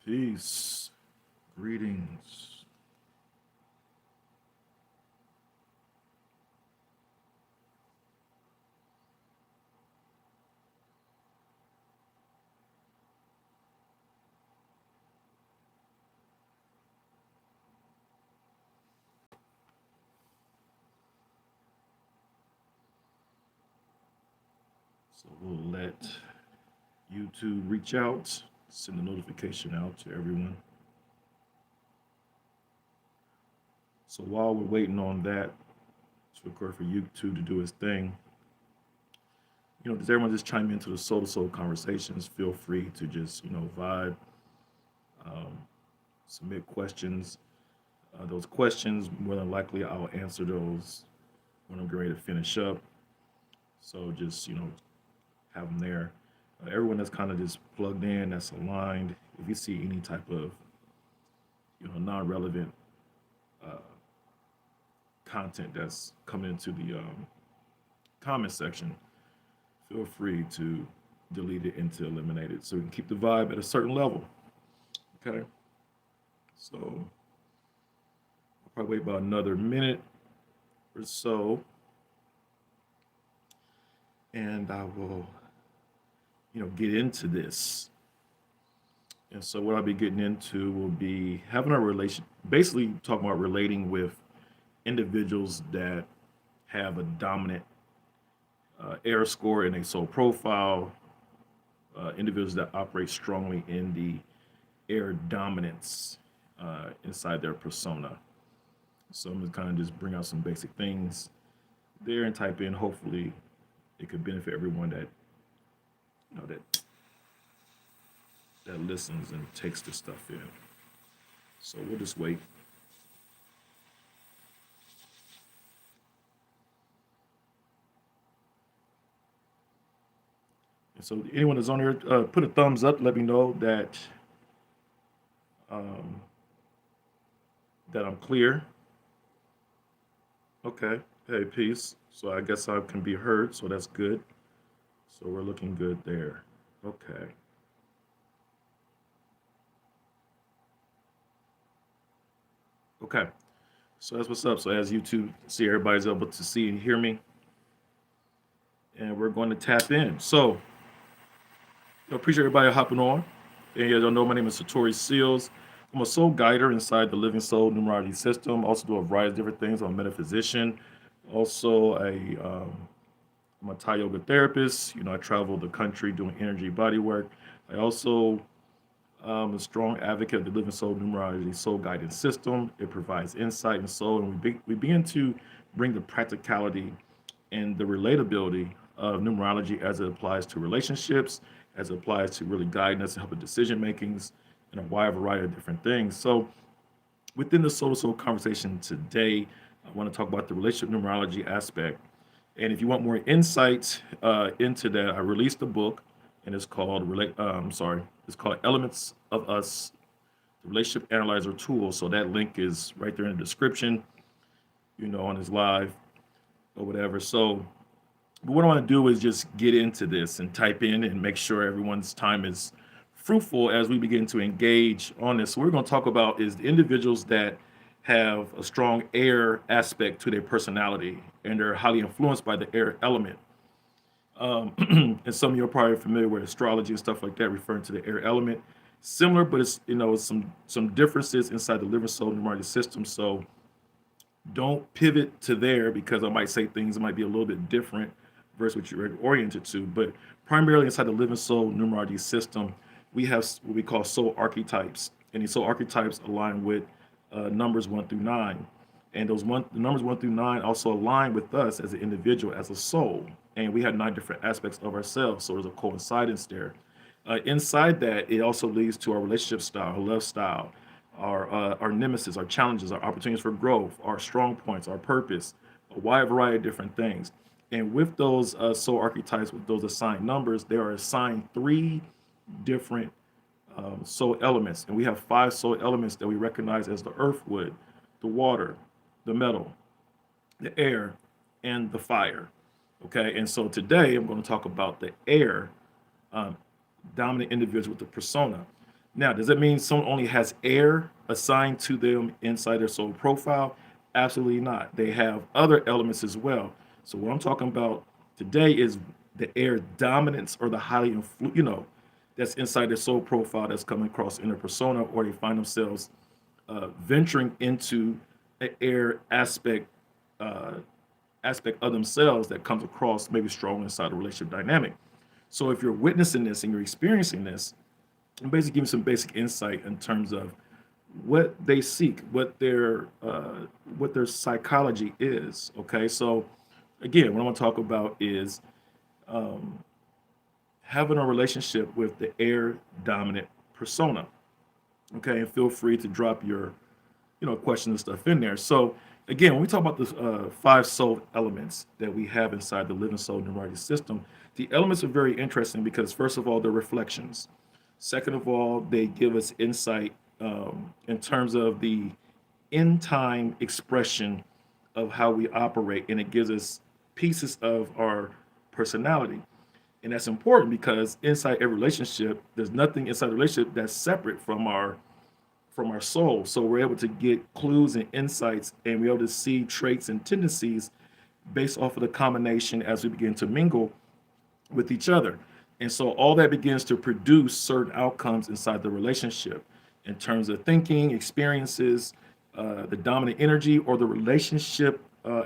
Peace. Greetings. So we'll let YouTube reach out, send a notification out to everyone. So while we're waiting on that to occur for YouTube to do its thing, does everyone just chime into the soul to soul conversations? Feel free to just, vibe, um, submit questions. Those questions, more than likely, I'll answer those when I'm getting ready to finish up. So just, have them there. Everyone that's kind of just plugged in, that's aligned. If you see any type of, non-relevant uh, content that's coming into the comment section, feel free to delete it and to eliminate it so we can keep the vibe at a certain level. Okay. So I'll probably wait about another minute or so, and I will, get into this. And so what I'll be getting into will be having a relation, basically talking about relating with individuals that have a dominant air score in a soul profile, individuals that operate strongly in the air dominance inside their persona. So I'm gonna kind of just bring out some basic things there and type in. Hopefully, it could benefit everyone that that listens and takes this stuff in. So we'll just wait. And so anyone that's on here, put a thumbs up. Let me know um, that I'm clear. Okay. Hey, peace. So I guess I can be heard. So that's good. So we're looking good there. Okay. Okay. So that's what's up. So as YouTube see, everybody's able to see and hear me, and we're going to tap in. So appreciate everybody hopping on. And you don't know, my name is Satori Seals. I'm a soul guider inside the Living Soul numerology system. Also do a variety of different things. I'm a metaphysician. Also I'm a Thai yoga therapist. I travel the country doing energy body work. I also a strong advocate of the Living Soul Numerology Soul Guidance System. It provides insight and soul, and we begin to bring the practicality and the relatability of numerology as it applies to relationships, as it applies to really guiding us and helping decision makings, and a wide variety of different things. So within the Soul to Soul conversation today, I want to talk about the relationship numerology aspect. And if you want more insight into that, I released a book, and it's called it's called Elements of Us, the Relationship Analyzer Tool. So that link is right there in the description, on this live or whatever. So, but what I want to do is just get into this and type in and make sure everyone's time is fruitful as we begin to engage on this. So, what we're going to talk about is the individuals that have a strong air aspect to their personality and they're highly influenced by the air element. And some of you are probably familiar with astrology and stuff like that, referring to the air element. Similar, but it's some differences inside the living soul numerology system. So don't pivot to there because I might say things that might be a little bit different versus what you're oriented to. But primarily inside the living soul numerology system, we have what we call soul archetypes, and these soul archetypes align with numbers 1 through 9. And the numbers 1 through 9 also align with us as an individual, as a soul. And we have 9 different aspects of ourselves. So there's a coincidence there. Inside that, it also leads to our relationship style, our love style, our nemesis, our challenges, our opportunities for growth, our strong points, our purpose, a wide variety of different things. And with those soul archetypes, with those assigned numbers, they are assigned 3 different soul elements. And we have 5 soul elements that we recognize as the earth wood, the water, the metal, the air, and the fire. Okay, and so today I'm going to talk about the air um, dominant individual with the persona. Now, does that mean someone only has air assigned to them inside their soul profile? Absolutely not. They have other elements as well. So what I'm talking about today is the air dominance or the highly that's inside their soul profile that's coming across in their persona, or they find themselves venturing into an air uh, aspect of themselves that comes across maybe strong inside a relationship dynamic. So if you're witnessing this and you're experiencing this, and basically give some basic insight in terms of what they seek, what their psychology is. Okay, so again, what I'm going to talk about is um, having a relationship with the air dominant persona. Okay, and feel free to drop your questions and stuff in there. So again, when we talk about the five soul elements that we have inside the living soul neurology system, the elements are very interesting because first of all, they're reflections. Second of all, they give us insight in terms of the in time expression of how we operate, and it gives us pieces of our personality. And that's important because inside every relationship, there's nothing inside the relationship that's separate from our soul. So we're able to get clues and insights, and we're able to see traits and tendencies based off of the combination as we begin to mingle with each other. And so all that begins to produce certain outcomes inside the relationship in terms of thinking, experiences, the dominant energy, or the relationship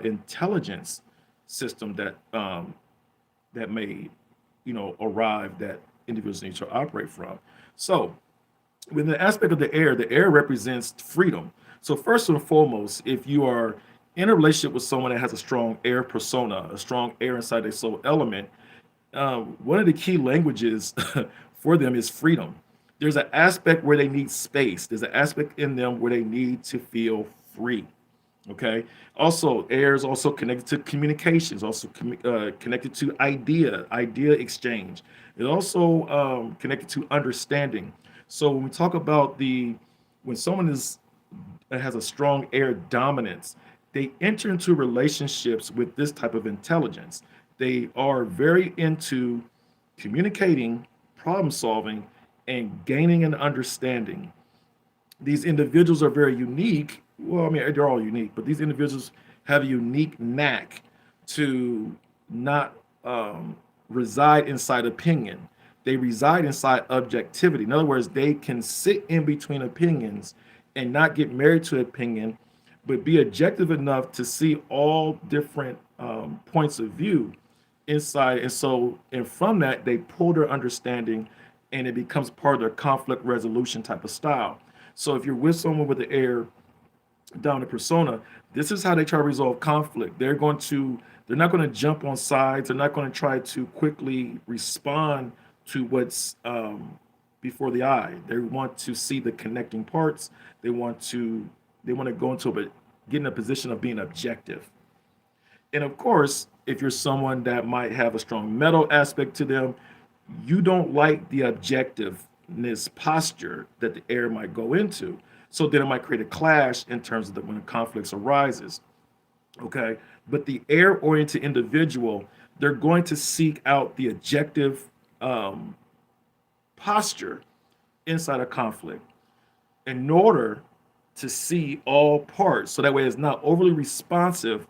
intelligence system that may, arrive that individuals need to operate from. So with the aspect of the air represents freedom. So first and foremost, if you are in a relationship with someone that has a strong air persona, a strong air inside their soul element, one of the key languages for them is freedom. There's an aspect where they need space. There's an aspect in them where they need to feel free. Okay. Also, air is also connected to communications, also connected to idea exchange. It's also connected to understanding. So when we talk about when someone has a strong air dominance, they enter into relationships with this type of intelligence. They are very into communicating, problem solving, and gaining an understanding. These individuals are very unique. Well, I mean, they're all unique, but these individuals have a unique knack to not reside inside opinion. They reside inside objectivity. In other words, they can sit in between opinions and not get married to opinion, but be objective enough to see all different points of view inside. And from that, they pull their understanding and it becomes part of their conflict resolution type of style. So if you're with someone with the air dominant persona, this is how they try to resolve conflict. They're not going to jump on sides. They're not going to try to quickly respond to what's before the eye. They want to see the connecting parts. They want to go get in a position of being objective. And of course, if you're someone that might have a strong mental aspect to them, you don't like the objectiveness posture that the air might go into. So then it might create a clash in terms of when conflicts arises. Okay. But the air oriented individual, they're going to seek out the objective um, posture inside a conflict in order to see all parts. So that way it's not overly responsive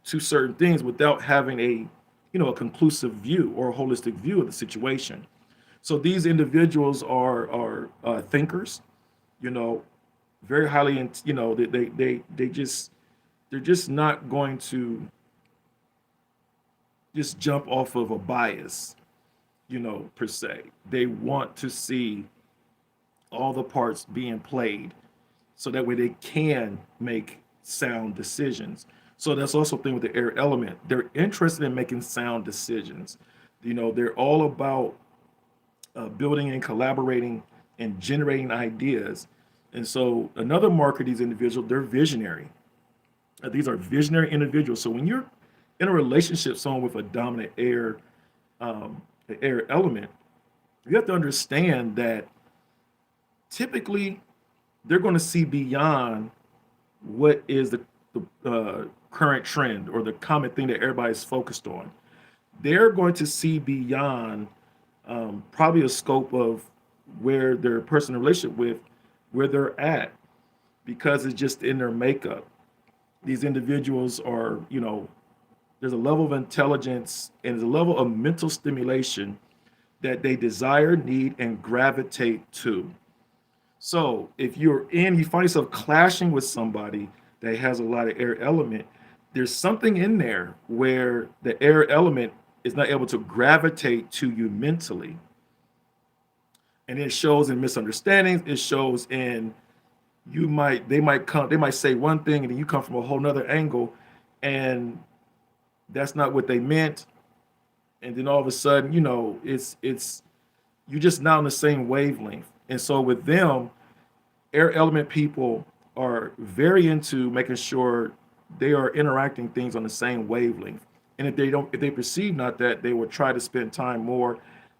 to certain things without having a conclusive view or a holistic view of the situation. So these individuals are thinkers, you know, very highly, they're just not going to just jump off of a bias, per se. They want to see all the parts being played so that way they can make sound decisions. So that's also a thing with the air element. They're interested in making sound decisions. They're all about building and collaborating and generating ideas. And so another mark of these individuals, they're visionary. These are visionary individuals. So when you're in a relationship, someone with a dominant air element, you have to understand that typically they're going to see beyond what is the current trend or the common thing that everybody's focused on. They're going to see beyond probably a scope of where their person in relationship with, where they're at, because it's just in their makeup. These individuals are, there's a level of intelligence and there's a level of mental stimulation that they desire, need, and gravitate to. So if you find yourself clashing with somebody that has a lot of air element, there's something in there where the air element is not able to gravitate to you mentally. And it shows in misunderstandings. It shows in they might say one thing and then you come from a whole nother angle and that's not what they meant. And then all of a sudden, it's you're just not on the same wavelength. And so with them, air element people are very into making sure they are interacting things on the same wavelength. And if they perceive not that, they will try to spend time more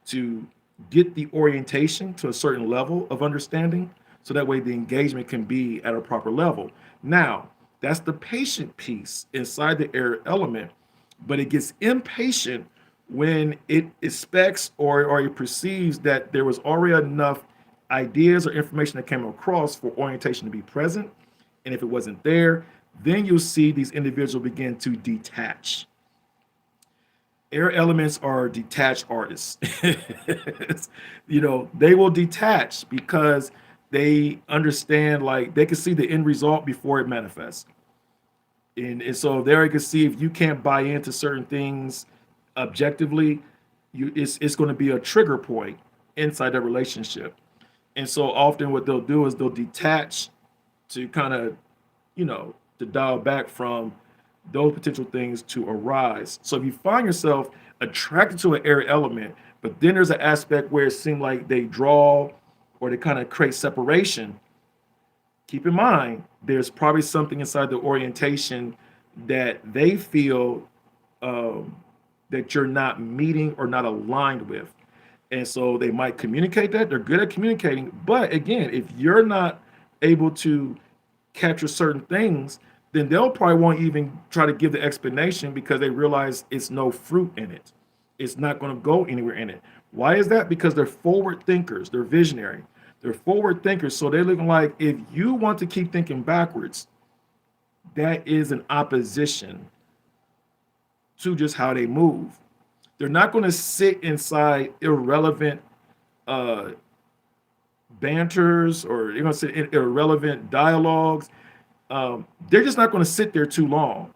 to get the orientation to a certain level of understanding. So that way the engagement can be at a proper level. Now, that's the patient piece inside the air element, but it gets impatient when it expects or it perceives that there was already enough ideas or information that came across for orientation to be present. And if it wasn't there, then you'll see these individuals begin to detach. Air elements are detached artists. They will detach because they understand, like, they can see the end result before it manifests. And so there you can see if you can't buy into certain things objectively, it's going to be a trigger point inside that relationship. And so often what they'll do is they'll detach to kind of, to dial back from those potential things to arise. So if you find yourself attracted to an air element, but then there's an aspect where it seems like they draw or they kind of create separation, keep in mind there's probably something inside the orientation that they feel that you're not meeting or not aligned with. And so they might communicate that. They're good at communicating. But again, if you're not able to capture certain things, then they'll probably won't even try to give the explanation because they realize it's no fruit in it. It's not going to go anywhere in it. Why is that? Because they're forward thinkers. They're visionary. They're forward thinkers. So they're looking like, if you want to keep thinking backwards, that is an opposition to just how they move. They're not going to sit inside irrelevant banters, or they're going to sit in irrelevant dialogues. They're just not going to sit there too long.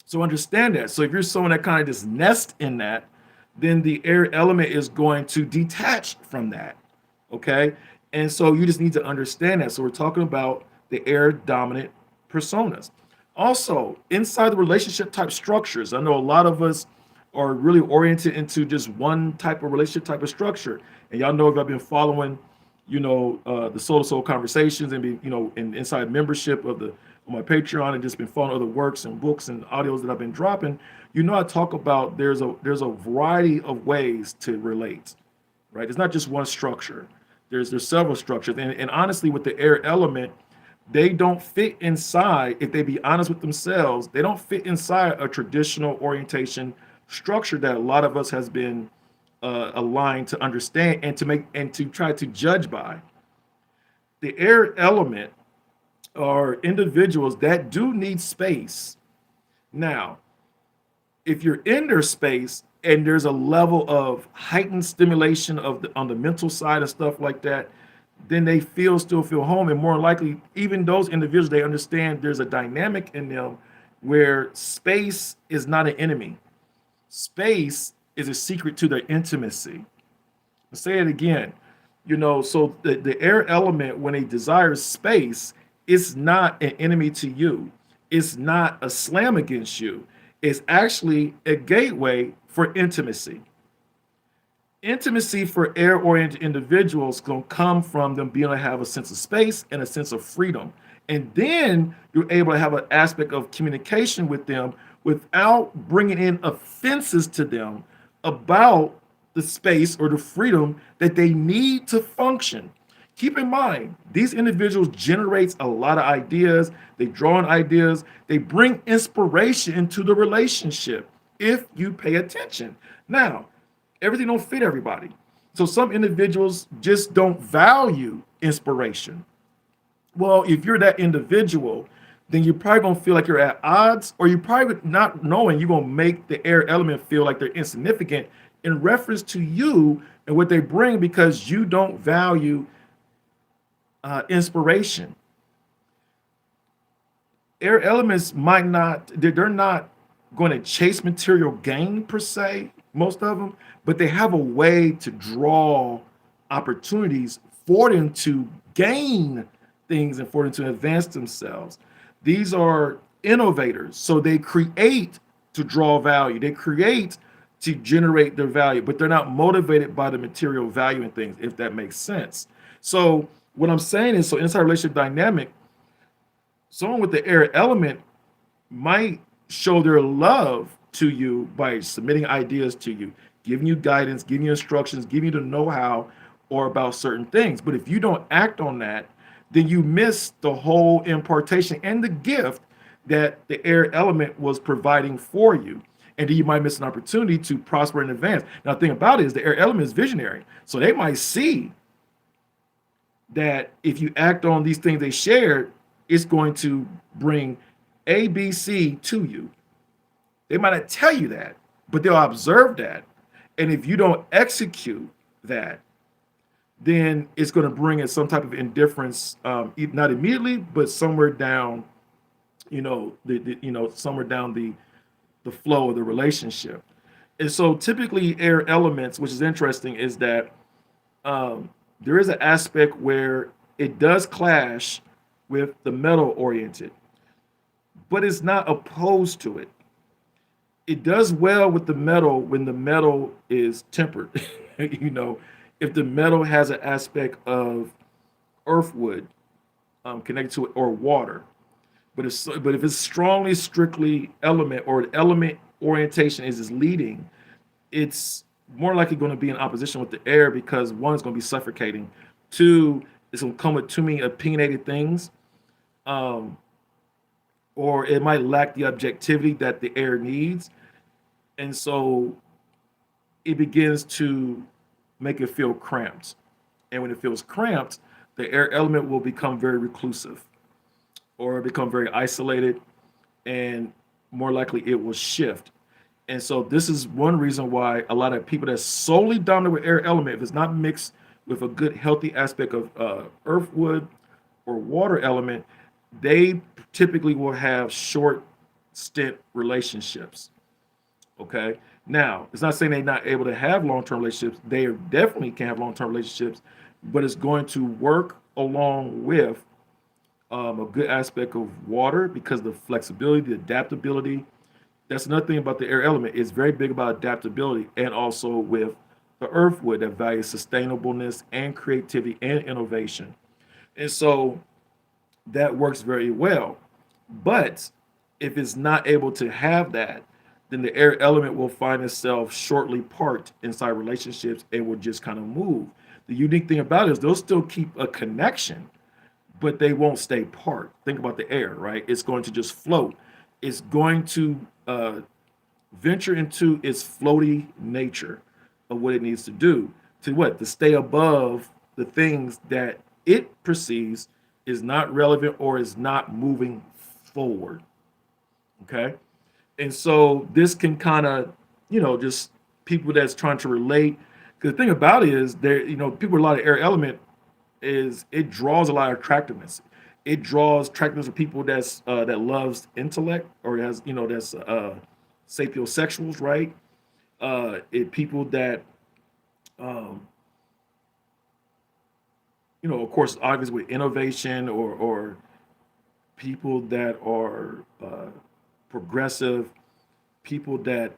So understand that. So if you're someone that kind of just nests in that, then the air element is going to detach from that. Okay. And so you just need to understand that. So we're talking about the air dominant personas. Also, inside the relationship type structures, I know a lot of us are really oriented into just one type of relationship type of structure. And y'all know if I've been following, the Soul to Soul conversations and be, inside membership of my Patreon and just been following other works and books and audios that I've been dropping, I talk about there's a variety of ways to relate, right? It's not just one structure. There's several structures. And honestly, with the air element, they don't fit inside, if they be honest with themselves, they don't fit inside a traditional orientation structure that a lot of us has been aligned to understand and to try to judge by. The air element are individuals that do need space. Now, if you're in their space and there's a level of heightened stimulation on the mental side and stuff like that, then they still feel home. And more likely, even those individuals, they understand there's a dynamic in them where space is not an enemy. Space is a secret to their intimacy. I'll say it again. So the air element, when it desires space, it's not an enemy to you. It's not a slam against you. It's actually a gateway for intimacy. Intimacy for air-oriented individuals going to come from them being able to have a sense of space and a sense of freedom. And then you're able to have an aspect of communication with them without bringing in offenses to them about the space or the freedom that they need to function. Keep in mind, these individuals generate a lot of ideas. They draw on ideas. They bring inspiration into the relationship if you pay attention. Now, everything don't fit everybody. So some individuals just don't value inspiration. Well, if you're that individual, then you're probably gonna feel like you're at odds, or you probably not knowing you're gonna make the air element feel like they're insignificant in reference to you and what they bring because you don't value inspiration. Air elements might not, they're not going to chase material gain per se, most of them, but they have a way to draw opportunities for them to gain things and for them to advance themselves. These are innovators, so they create to draw value, they create to generate their value, but they're not motivated by the material value in things, if that makes sense. So what I'm saying is, so inside relationship dynamic, someone with the air element might show their love to you by submitting ideas to you, giving you guidance, giving you instructions, giving you the know-how or about certain things. But if you don't act on that, then you miss the whole impartation and the gift that the air element was providing for you. And then you might miss an opportunity to prosper and advance. Now, the thing about it is the air element is visionary. So they might see that if you act on these things they shared, it's going to bring A, B, C to you. They might not tell you that, but they'll observe that. And if you don't execute that, then it's going to bring in some type of indifference, not immediately, but somewhere down, somewhere down the flow of the relationship. And so typically air elements, which is interesting, is that there is an aspect where it does clash with the metal oriented, but it's not opposed to it. It does well with the metal when the metal is tempered. you know, if the metal has an aspect of earthwood connected to it or water, but if it's strongly strictly element or element orientation is leading, it's more likely going to be in opposition with the air because one is going to be suffocating, two it's going to come with too many opinionated things, um, or it might lack the objectivity that the air needs, and so it begins to make it feel cramped. And when it feels cramped, the air element will become very reclusive or become very isolated, and more likely it will shift. And so this is one reason why a lot of people that's solely dominant with air element, if it's not mixed with a good healthy aspect of earthwood or water element, they typically will have short stint relationships. Okay. Now, it's not saying they're not able to have long-term relationships. They definitely can have long-term relationships, but it's going to work along with a good aspect of water because the flexibility, the adaptability. That's another thing about the air element. It's very big about adaptability, and also with the earthwood that values sustainableness and creativity and innovation. And so that works very well. But if it's not able to have that, then the air element will find itself shortly parked inside relationships and will just kind of move. The unique thing about it is they'll still keep a connection, but they won't stay parked. Think about the air, right? It's going to just float. It's going to venture into its floaty nature of what it needs to do to what? To stay above the things that it perceives is not relevant or is not moving forward. Okay. And so this can kind of, just people that's trying to relate. Because the thing about it is there, people with a lot of air element is it draws a lot of attractiveness. It draws attractiveness of people that loves intellect or has, that's sapiosexuals, right? It people that um, of course, obviously with innovation or people that are progressive, people that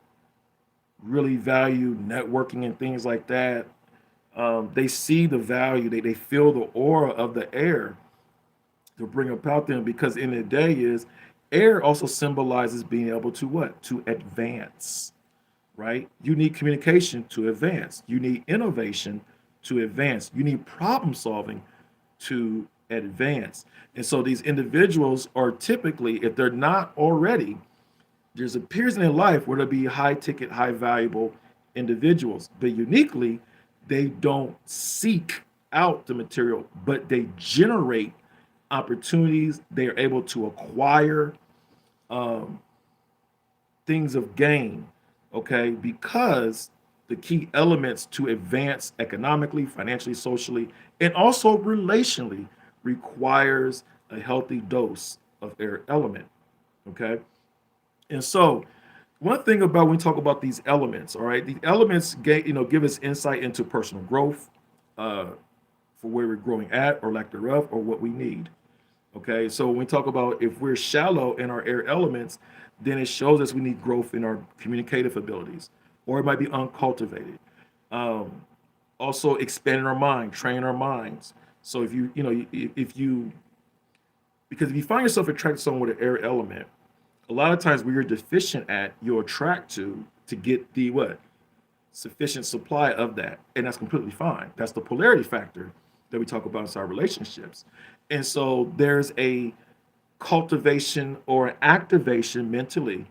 really value networking and things like that. They see the value, they feel the aura of the air to bring about them because in the day is air also symbolizes being able to what? To advance, right? You need communication to advance. You need innovation to advance. You need problem solving to advance. And so these individuals are typically, if they're not already, there's a periods in their life where they'll be high ticket, high valuable individuals. But uniquely, They don't seek out the material, but they generate opportunities. They are able to acquire um, things of gain, okay, because the key elements to advance economically, financially, socially, and also relationally requires a healthy dose of air element, okay? And so, one thing about when we talk about these elements, all right, the elements give us insight into personal growth, uh, for where we're growing at or lack thereof, or what we need. Okay, so when we talk about if we're shallow in our air elements, then it shows us we need growth in our communicative abilities, or it might be uncultivated. Um, Also, expanding our mind, training our minds. So if if you, because if you find yourself attracted to someone with an air element, a lot of times where you're deficient at, you'll attract to get the what? Sufficient supply of that. And that's completely fine. That's the polarity factor that we talk about inside relationships. And so there's a cultivation or an activation mentally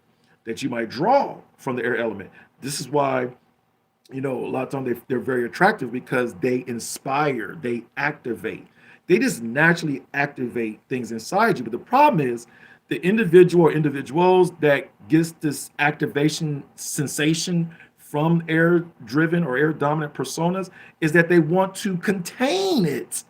that you might draw from the air element. This is why, a lot of times they're very attractive because they inspire, they activate. They just naturally activate things inside you. But the problem is the individual or individuals that gets this activation sensation from air driven or air dominant personas is that they want to contain it.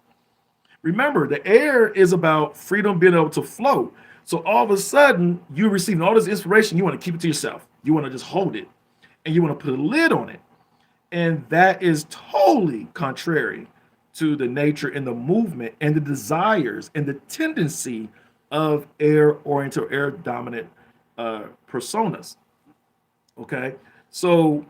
Remember, the air is about freedom, being able to float. So all of a sudden, you're receiving all this inspiration. You want to keep it to yourself. You want to just hold it and you want to put a lid on it. And that is totally contrary to the nature and the movement and the desires and the tendency of air oriented, air dominant personas. Okay. So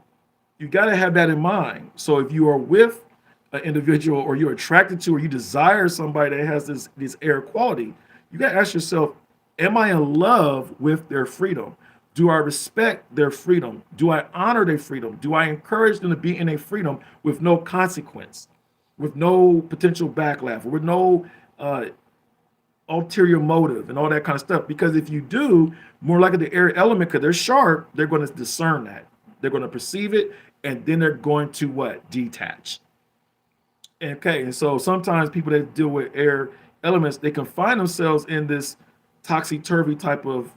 you got to have that in mind. So if you are with an individual or you're attracted to or you desire somebody that has this air quality, you got to ask yourself, am I in love with their freedom? Do I respect their freedom? Do I honor their freedom? Do I encourage them to be in a freedom with no consequence, with no potential backlash, with no uh, ulterior motive and all that kind of stuff? Because if you do, more likely the air element, because they're sharp, they're going to discern that. They're going to perceive it, and then they're going to what? Detach. Okay, and so sometimes people that deal with air elements, they can find themselves in this toxic turvy type of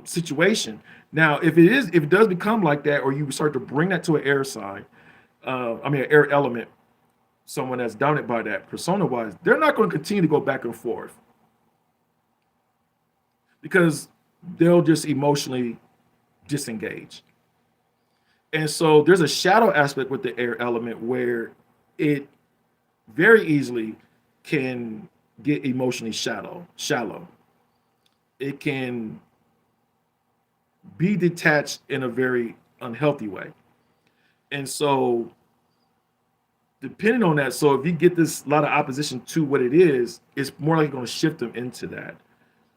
situation. Now, if it does become like that, or you start to bring that to an air sign, an air element, someone that's dominant by that persona wise, they're not going to continue to go back and forth because they'll just emotionally disengage. And so there's a shadow aspect with the air element where it very easily can get emotionally shallow. It can be detached in a very unhealthy way. And so depending on that, so if you get this lot of opposition to what it is, it's more likely going to shift them into that.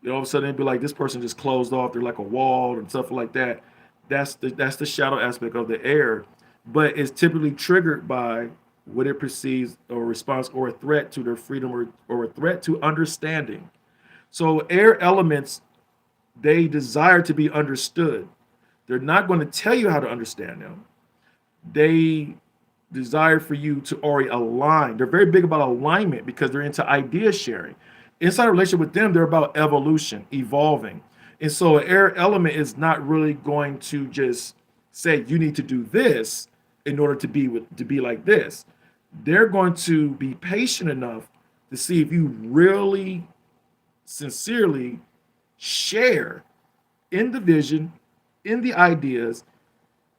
All of a sudden it'd be like this person just closed off, they're like a wall and stuff like that. That's the shadow aspect of the air, but it's typically triggered by what it perceives or response or a threat to their freedom or a threat to understanding. So air elements, they desire to be understood. They're not going to tell you how to understand them. They desire for you to already align. They're very big about alignment because they're into idea sharing. Inside a relationship with them, they're about evolution, evolving. And so an air element is not really going to just say you need to do this in order to be like this. They're going to be patient enough to see if you really sincerely share in the vision, in the ideas,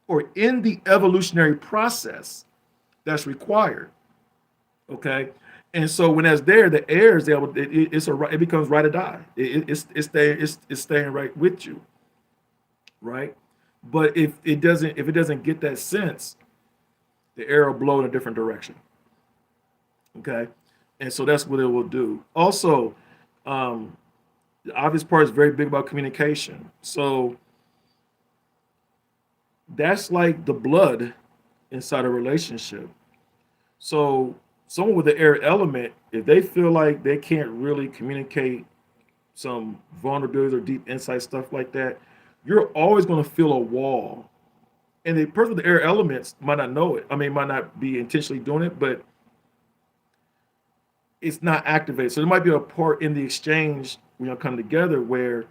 or in the evolutionary process that's required. Okay, and so when that's there, the air is able. It becomes ride or die. It's staying right with you, right? But if it doesn't get that sense, the air will blow in a different direction. Okay, and so that's what it will do. Also, um, the obvious part is very big about communication. So that's like the blood inside a relationship. So someone with the air element, if they feel like they can't really communicate some vulnerabilities or deep insight stuff like that, you're always going to feel a wall And the person with the air elements might not know it. I mean, might not be intentionally doing it, but it's not activated. So there might be a part in the exchange when you come together where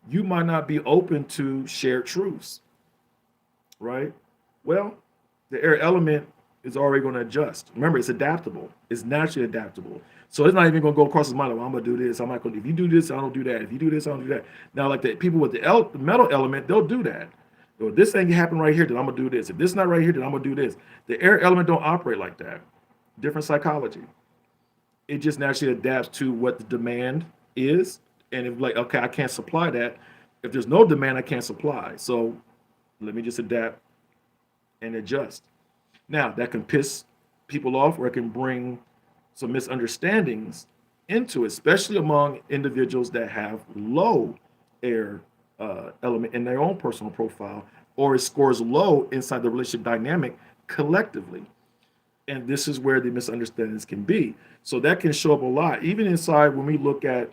you might not be open to shared truths, right? Well, the air element is already going to adjust. Remember, it's adaptable. It's naturally adaptable. So it's not even going to go across his mind. Like, well, I'm going to do this. I'm not going to. If you do this, I don't do that. If you do this, I don't do that. Now, like the people with the metal element, they'll do that. If this thing happen right here, then I'm gonna do this. If this not right here, then I'm gonna do this. The air element don't operate like that. Different psychology. It just naturally adapts to what the demand is. And if like, okay, I can't supply that. If there's no demand, I can't supply. So let me just adapt and adjust. Now that can piss people off, or it can bring some misunderstandings into it, especially among individuals that have low air element in their own personal profile, or it scores low inside the relationship dynamic collectively. And this is where the misunderstandings can be. So that can show up a lot, even inside when we look at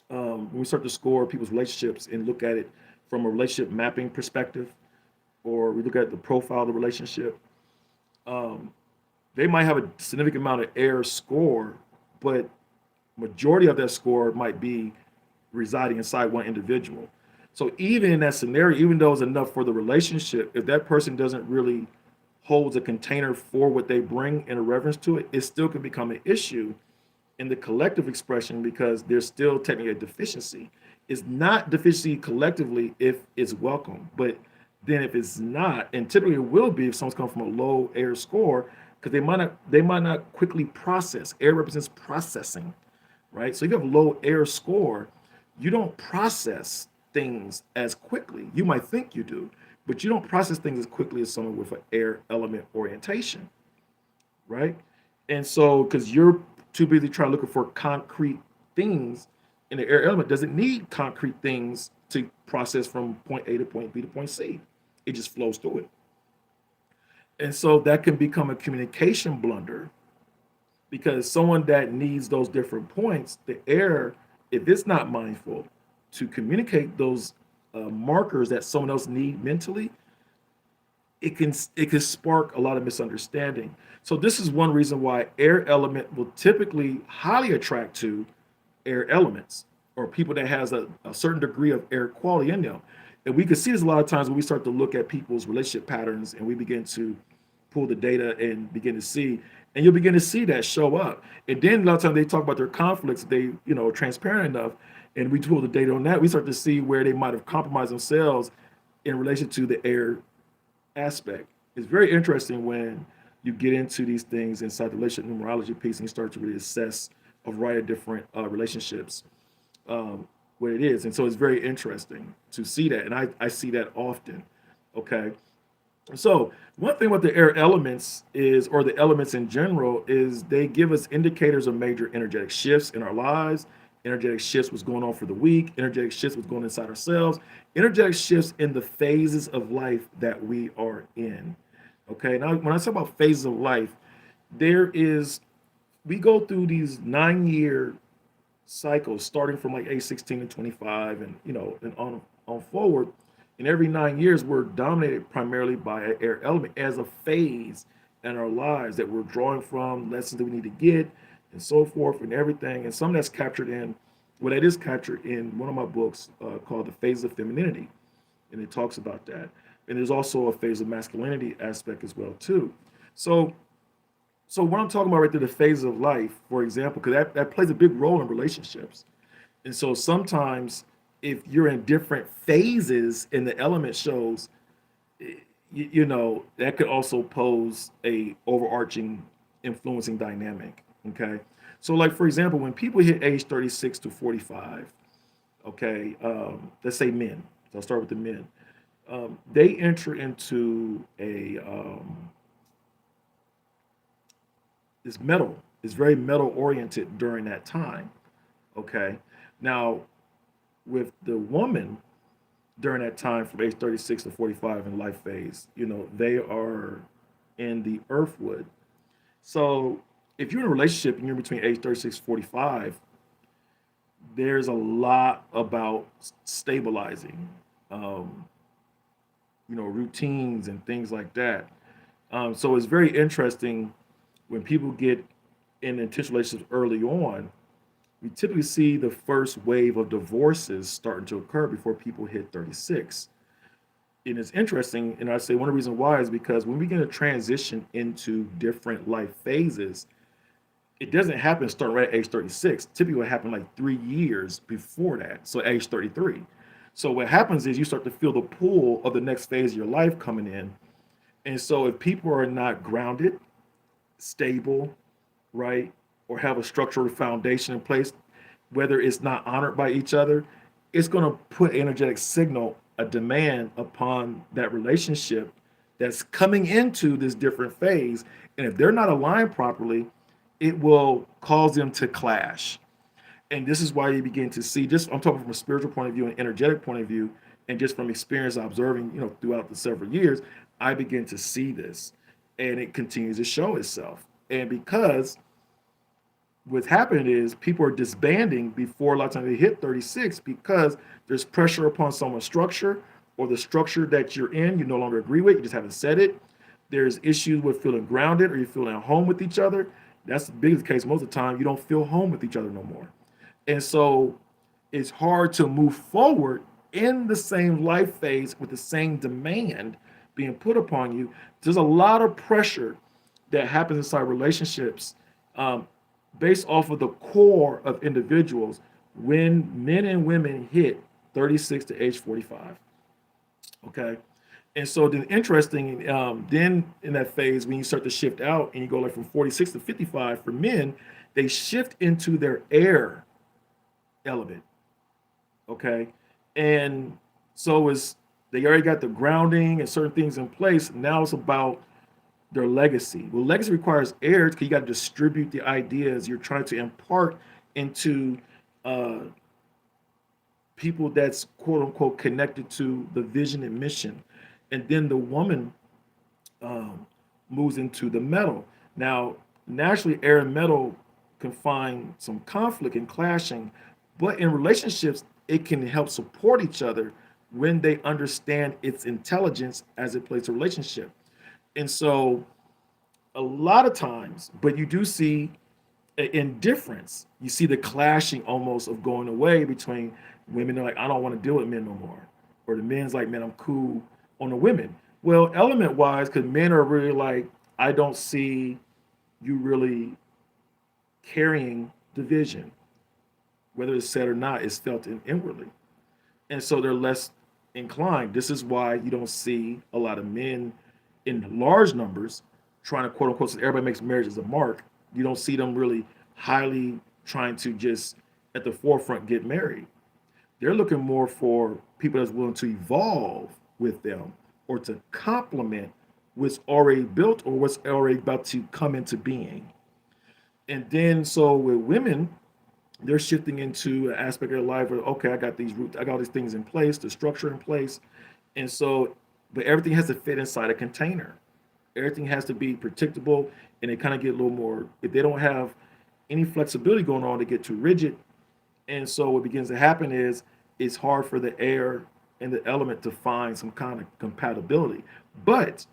when we start to score people's relationships and look at it from a relationship mapping perspective, or we look at the profile of the relationship. Um, they might have a significant amount of air score, but majority of that score might be residing inside one individual. So even in that scenario, even though it's enough for the relationship, if that person doesn't really holds a container for what they bring in a reverence to it, it still can become an issue in the collective expression because there's still technically a deficiency. It's not deficiency collectively if it's welcome, but then if it's not, and typically it will be if someone's coming from a low air score, because they might not quickly process. Air represents processing, right? So if you have low air score, you don't process things as quickly. You might think you do, but you don't process things as quickly as someone with an air element orientation, right? And so, because you're too busy trying to look for concrete things, and the air element doesn't need concrete things to process from point A to point B to point C. It just flows through it. And so that can become a communication blunder because someone that needs those different points, the air, if it's not mindful to communicate those markers that someone else need mentally, it can spark a lot of misunderstanding. So this is one reason why air element will typically highly attract to air elements or people that has a certain degree of air quality in them. And we can see this a lot of times when we start to look at people's relationship patterns and we begin to pull the data and begin to see, and you'll begin to see that show up. And then a lot of times they talk about their conflicts, they, transparent enough, and we pull the data on that, we start to see where they might have compromised themselves in relation to the air aspect. It's very interesting when you get into these things inside the relationship numerology piece and you start to really assess a variety of different relationships, what it is. And so it's very interesting to see that. And I see that often. Okay. So one thing with the air elements is, or the elements in general, is they give us indicators of major energetic shifts in our lives, energetic shifts, what's going on for the week, energetic shifts, what's going on inside ourselves, energetic shifts in the phases of life that we are in. Okay, now when I talk about phases of life, we go through these 9 year cycles starting from like age 16 to 25 and and on forward, and every 9 years we're dominated primarily by an air element as a phase in our lives that we're drawing from, lessons that we need to get and so forth and everything. And some that's captured in, well, that is captured in one of my books called The Phase of Femininity, and it talks about that. And there's also a phase of masculinity aspect as well too. So so what I'm talking about right there, the phases of life, for example, because that plays a big role in relationships. And so sometimes if you're in different phases in the element shows, that could also pose a overarching influencing dynamic. Okay. So like, for example, when people hit age 36 to 45, okay, let's say men, so I'll start with the men, they enter into a is metal, is very metal oriented during that time. Okay. Now, with the woman during that time from age 36 to 45 in life phase, they are in the earthwood. So if you're in a relationship and you're between age 36 and 45, there's a lot about stabilizing. Um, routines and things like that. So it's very interesting when people get in intentional relationships early on. We typically see the first wave of divorces starting to occur before people hit 36. And it's interesting, and I say one of the reasons why is because when we begin to transition into different life phases, it doesn't happen starting right at age 36. Typically, it happen like 3 years before that, so age 33. So what happens is you start to feel the pull of the next phase of your life coming in. And so if people are not grounded, stable, right, or have a structural foundation in place, whether it's not honored by each other, it's going to put an energetic signal, a demand upon that relationship that's coming into this different phase. And if they're not aligned properly, it will cause them to clash. And this is why you begin to see, just I'm talking from a spiritual point of view and energetic point of view, and just from experience observing, throughout the several years, I begin to see this, and it continues to show itself. And because what's happening is people are disbanding before a lot of times they hit 36 because there's pressure upon someone's structure, or the structure that you're in you no longer agree with, you just haven't said it. There's issues with feeling grounded, or you're feeling at home with each other. That's the biggest case. Most of the time you don't feel home with each other no more. And so it's hard to move forward in the same life phase with the same demand being put upon you. There's a lot of pressure that happens inside relationships, um, based off of the core of individuals when men and women hit 36 to age 45. Okay. And so then interesting, then in that phase, when you start to shift out and you go like from 46 to 55 for men, they shift into their air element. Okay. And so is they already got the grounding and certain things in place. Now it's about their legacy. Well, legacy requires heirs because you got to distribute the ideas you're trying to impart into uh, people that's quote unquote connected to the vision and mission. And then the woman um, moves into the metal. Now, naturally, air and metal can find some conflict and clashing, but in relationships, it can help support each other when they understand its intelligence as it plays a relationship. And so, a lot of times, but you do see indifference. You see the clashing almost of going away between women. Are like, I don't want to deal with men no more, or the men's like, man, I'm cool on the women. Well, element wise, because men are really like, I don't see you really carrying the vision, whether it's said or not, is felt inwardly, and so they're less inclined. This is why you don't see a lot of men in large numbers trying to quote unquote, so everybody makes marriage as a mark. You don't see them really highly trying to just at the forefront get married. They're looking more for people that's willing to evolve with them, or to complement what's already built or what's already about to come into being. And then so with women, they're shifting into an aspect of their life where, okay, I got these roots, I got all these things in place, the structure in place. And so, but everything has to fit inside a container. Everything has to be predictable, and they kind of get a little more, if they don't have any flexibility going on, they get too rigid. And so what begins to happen is it's hard for the air and the element to find some kind of compatibility. But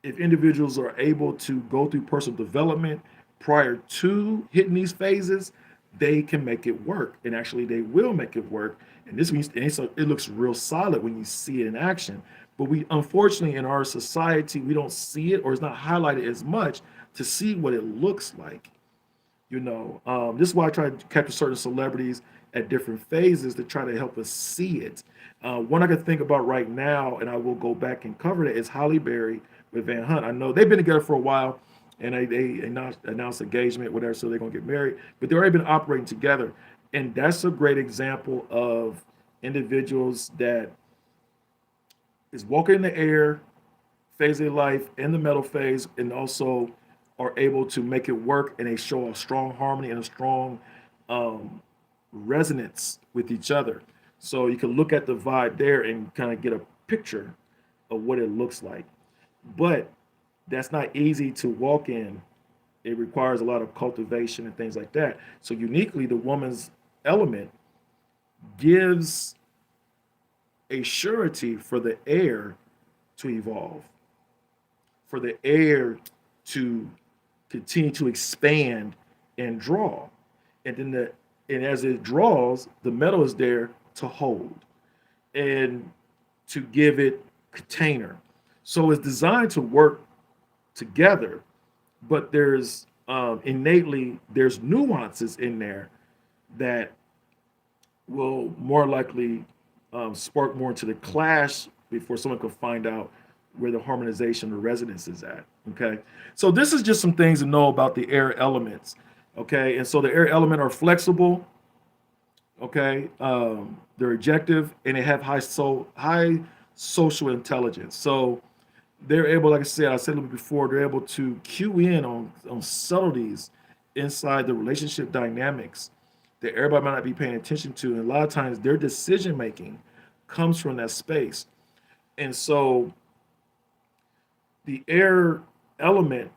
if individuals are able to go through personal development prior to hitting these phases, they can make it work. And actually, they will make it work. And this means it looks real solid when you see it in action. But we, unfortunately, in our society, we don't see it, or it's not highlighted as much to see what it looks like. This is why I try to capture certain celebrities at different phases to try to help us see it. One I can think about right now, and I will go back and cover it, is Holly Berry with Van Hunt. I know they've been together for a while, and they announced engagement, whatever, so they're gonna get married. But they've already been operating together, and that's a great example of individuals that is walking in the air phase of their life, in the metal phase, and also are able to make it work, and they show a strong harmony and a strong um, resonance with each other. So you can look at the vibe there and kind of get a picture of what it looks like. But that's not easy to walk in. It requires a lot of cultivation and things like that. So uniquely, the woman's element gives a surety for the air to evolve, for the air to continue to expand and draw. And then and as it draws, the metal is there to hold and to give it container. So it's designed to work together, but there's innately there's nuances in there that will more likely spark more into the clash before someone can find out where the harmonization or resonance is at. Okay, so this is just some things to know about the air elements. Okay, and so the air element are flexible. Okay, they're ejective and they have high social intelligence. So they're able, like I said a little bit before, they're able to cue in on subtleties inside the relationship dynamics that everybody might not be paying attention to. And a lot of times their decision making comes from that space. And so the air element,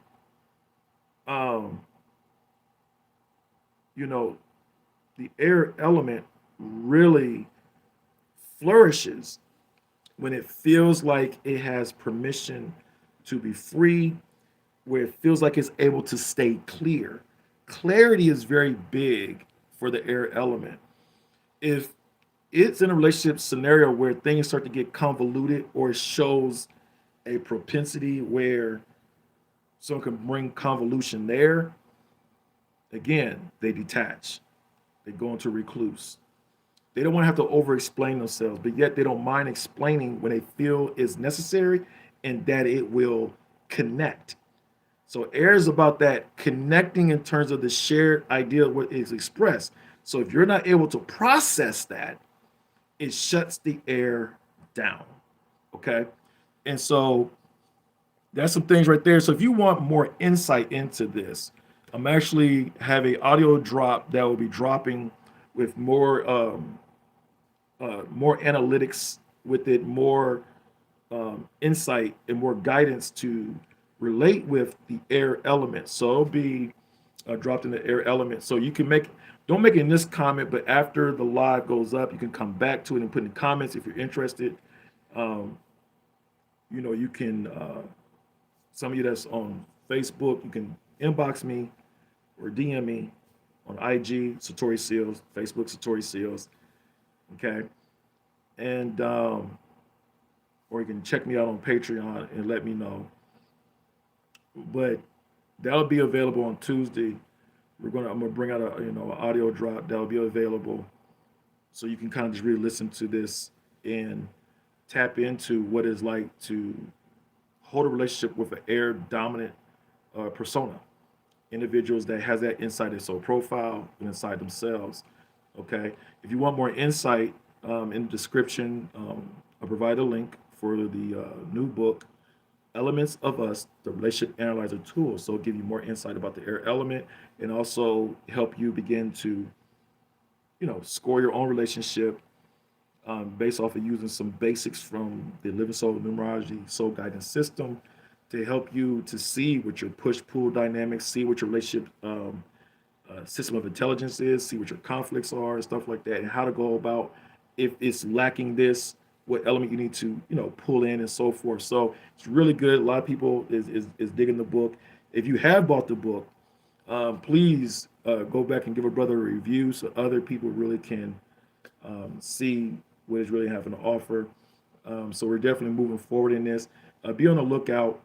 um, you know, the air element really flourishes when it feels like it has permission to be free, where it feels like it's able to stay clear. Clarity is very big for the air element. If it's in a relationship scenario where things start to get convoluted or it shows a propensity where someone can bring convolution there, again, they detach. They go into recluse. They don't want to have to over explain themselves, but yet they don't mind explaining when they feel is necessary and that it will connect. So air is about that connecting in terms of the shared idea of what is expressed. So if you're not able to process that, it shuts the air down. Okay. And so that's some things right there. So if you want more insight into this, I'm actually have a audio drop that will be dropping with more analytics with it, more insight and more guidance to relate with the air element. So it'll be dropped in the air element. So you can don't make it in this comment, but after the live goes up, you can come back to it and put in the comments if you're interested. Um, you can, some of you that's on Facebook, you can inbox me or DM me on IG, Satori Seals, Facebook, Satori Seals. Okay. And, or you can check me out on Patreon and let me know. But that'll be available on Tuesday. I'm gonna bring out an audio drop that'll be available, so you can kind of just really listen to this and tap into what it's like to hold a relationship with an air dominant persona, individuals that has that inside their soul profile and inside themselves. Okay, if you want more insight, in the description, I'll provide a link for the new book, Elements of Us, the Relationship Analyzer Tool. So it'll give you more insight about the air element and also help you begin to, score your own relationship based off of using some basics from the Living Soul Numerology Soul Guidance System to help you to see what your push-pull dynamics, see what your relationship system of intelligence is, see what your conflicts are and stuff like that, and how to go about if it's lacking this, what element you need to pull in and so forth. So it's really good. A lot of people is digging the book. If you have bought the book, please go back and give a brother a review so other people really can see what it's really having to offer. So we're definitely moving forward in this. Be on the lookout.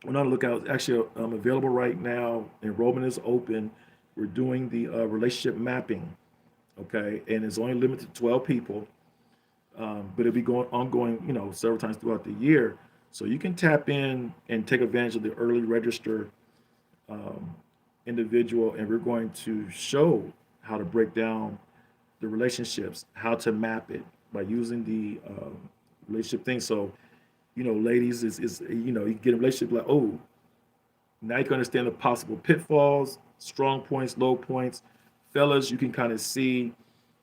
We're not on the lookout. It's actually available right now. Enrollment is open. We're doing the relationship mapping, okay? And it's only limited to 12 people, but it'll be ongoing, several times throughout the year. So you can tap in and take advantage of the early register individual, and we're going to show how to break down the relationships, how to map it by using the relationship thing. So, ladies, you get a relationship like, oh, now you can understand the possible pitfalls, strong points, low points. Fellas, you can kind of see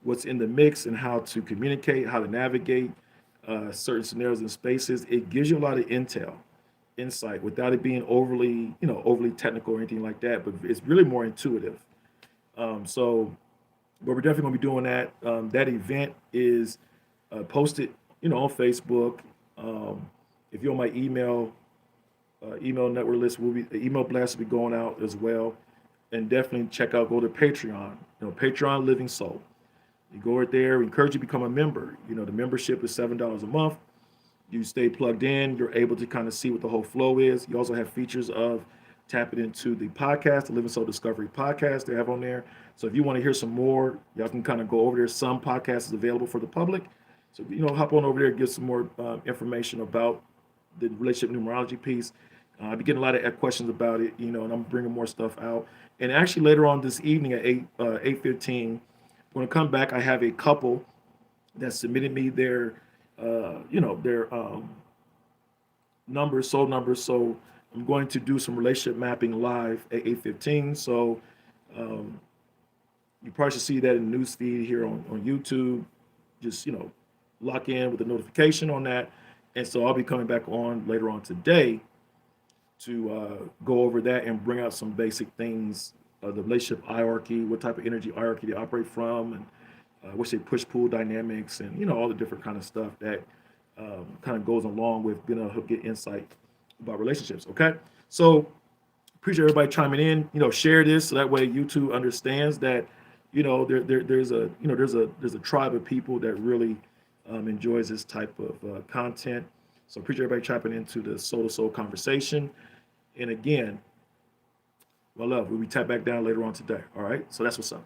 what's in the mix and how to communicate, how to navigate certain scenarios and spaces. It gives you a lot of insight without it being overly technical or anything like that, but it's really more intuitive. But we're definitely going to be doing that. That event is posted, on Facebook, If you're on my email network list, will be the email blast will be going out as well. And definitely go to Patreon. Patreon Living Soul. You go right there. We encourage you to become a member. The membership is $7 a month. You stay plugged in. You're able to kind of see what the whole flow is. You also have features of tapping into the podcast, the Living Soul Discovery podcast they have on there. So if you want to hear some more, y'all can kind of go over there. Some podcasts is available for the public. So, hop on over there, get some more information about the relationship numerology piece. I've been getting a lot of questions about it, and I'm bringing more stuff out. And actually later on this evening at 8:15, when I come back, I have a couple that submitted me their their numbers, soul numbers. So I'm going to do some relationship mapping live at 8:15. So um, you probably should see that in the news feed here on YouTube. Just lock in with the notification on that. And so I'll be coming back on later on today to go over that and bring out some basic things, the relationship hierarchy, what type of energy hierarchy they operate from, and what's their push-pull dynamics, and all the different kind of stuff that kind of goes along with being able to get insight about relationships. Okay, so appreciate everybody chiming in. Share this so that way YouTube understands that there's a tribe of people that really enjoys this type of content. So appreciate everybody chiming into the soul to soul conversation. And again, my love, we'll be tapped back down later on today. All right, so that's what's up.